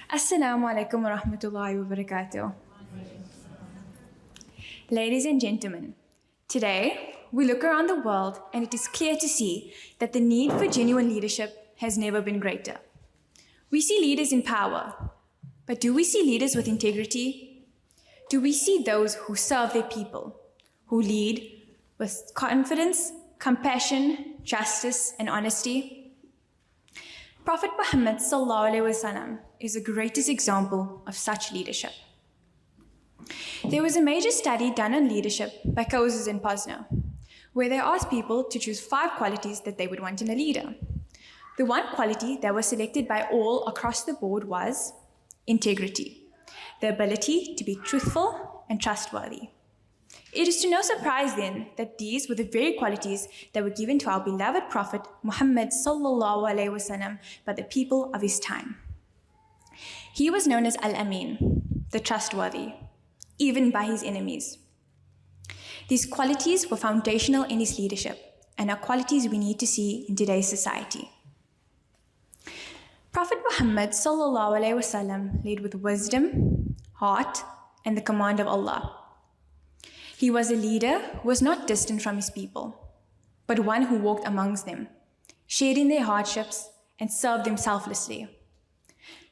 Assalamu alaikum wa rahmatullahi wa barakatuh. Ladies and gentlemen, today we look around the world and it is clear to see that the need for genuine leadership has never been greater. We see leaders in power, but do we see leaders with integrity? Do we see those who serve their people, who lead with confidence, compassion, justice, and honesty? Prophet Muhammad ﷺ is the greatest example of such leadership. There was a major study done on leadership by Coases and Posner, where they asked people to choose 5 qualities that they would want in a leader. The one quality that was selected by all across the board was integrity, the ability to be truthful and trustworthy. It is to no surprise then that these were the very qualities that were given to our beloved Prophet Muhammad ﷺ by the people of his time. He was known as Al-Amin, the trustworthy, even by his enemies. These qualities were foundational in his leadership and are qualities we need to see in today's society. Prophet Muhammad ﷺ led with wisdom, heart, and the command of Allah. He was a leader who was not distant from his people, but one who walked amongst them, shared in their hardships, and served them selflessly.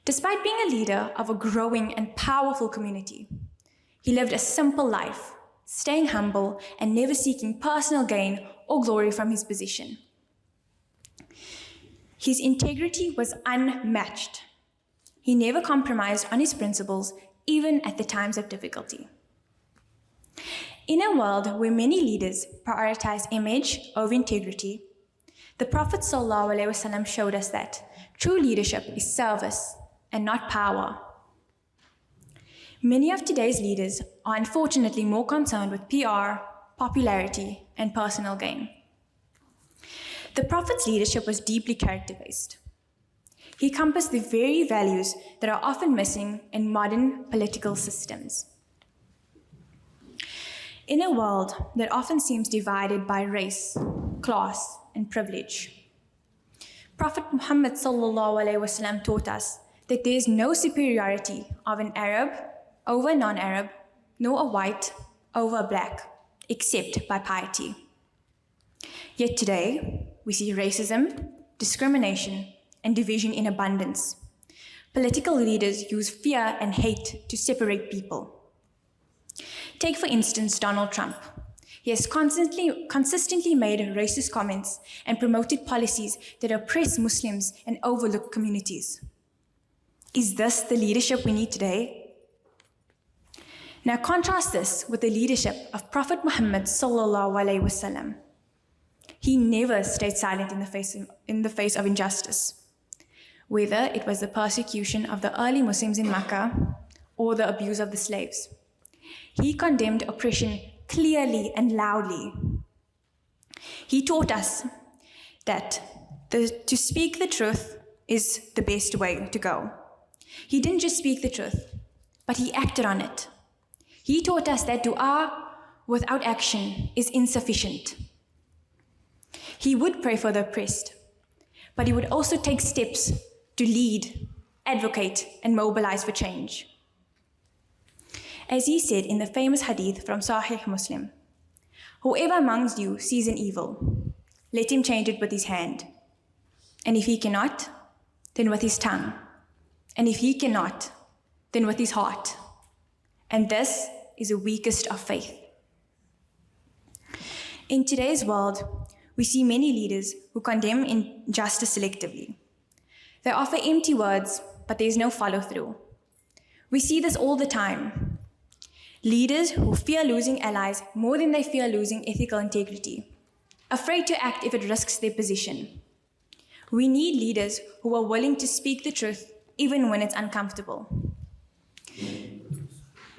Despite being a leader of a growing and powerful community, he lived a simple life, staying humble and never seeking personal gain or glory from his position. His integrity was unmatched. He never compromised on his principles, even at the times of difficulty. In a world where many leaders prioritize image over integrity, the Prophet ﷺ showed us that true leadership is service and not power. Many of today's leaders are unfortunately more concerned with PR, popularity, and personal gain. The Prophet's leadership was deeply character-based. He encompassed the very values that are often missing in modern political systems. In a world that often seems divided by race, class, and privilege, Prophet Muhammad ﷺ taught us that there is no superiority of an Arab over a non-Arab, nor a white over a black, except by piety. Yet today, we see racism, discrimination, and division in abundance. Political leaders use fear and hate to separate people. Take, for instance, Donald Trump. He has consistently made racist comments and promoted policies that oppress Muslims and overlook communities. Is this the leadership we need today? Now contrast this with the leadership of Prophet Muhammad ﷺ. He never stayed silent in the face of injustice, whether it was the persecution of the early Muslims in Makkah or the abuse of the slaves. He condemned oppression clearly and loudly. He taught us that to speak the truth is the best way to go. He didn't just speak the truth, but he acted on it. He taught us that dua without action is insufficient. He would pray for the oppressed, but he would also take steps to lead, advocate, and mobilize for change. As he said in the famous hadith from Sahih Muslim, "Whoever amongst you sees an evil, let him change it with his hand. And if he cannot, then with his tongue. And if he cannot, then with his heart. And this is the weakest of faith." In today's world, we see many leaders who condemn injustice selectively. They offer empty words, but there is no follow-through. We see this all the time. Leaders who fear losing allies more than they fear losing ethical integrity, afraid to act if it risks their position. We need leaders who are willing to speak the truth even when it's uncomfortable,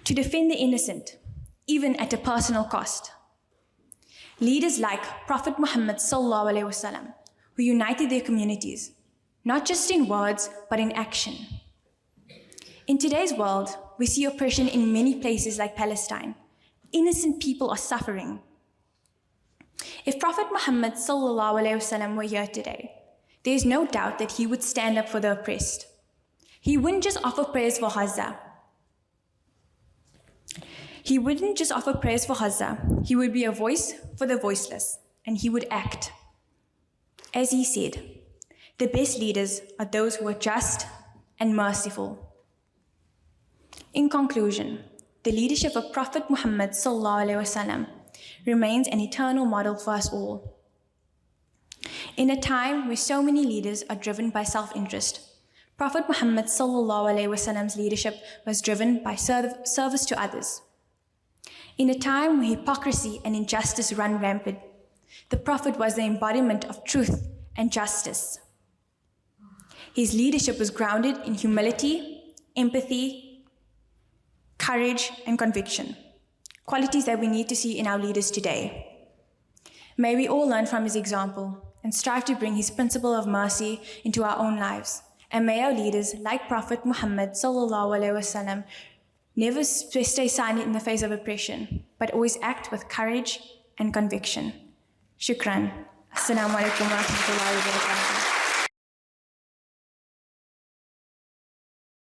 to defend the innocent, even at a personal cost. Leaders like Prophet Muhammad ﷺ, who united their communities, not just in words, but in action. In today's world, we see oppression in many places like Palestine. Innocent people are suffering. If Prophet Muhammad ﷺ were here today, there is no doubt that he would stand up for the oppressed. He wouldn't just offer praise for Hazza. He wouldn't just offer praise for Hazza. He would be a voice for the voiceless, and he would act. As he said, the best leaders are those who are just and merciful. In conclusion, the leadership of Prophet Muhammad ﷺ remains an eternal model for us all. In a time where so many leaders are driven by self-interest, Prophet Muhammad ﷺ's leadership was driven by service to others. In a time where hypocrisy and injustice run rampant, the Prophet was the embodiment of truth and justice. His leadership was grounded in humility, empathy, courage, and conviction, qualities that we need to see in our leaders today. May we all learn from his example and strive to bring his principle of mercy into our own lives. And may our leaders, like Prophet Muhammad ﷺ, never stay silent in the face of oppression, but always act with courage and conviction. Shukran. Assalamu alaikum wa rahmatullahi wa barakatuh.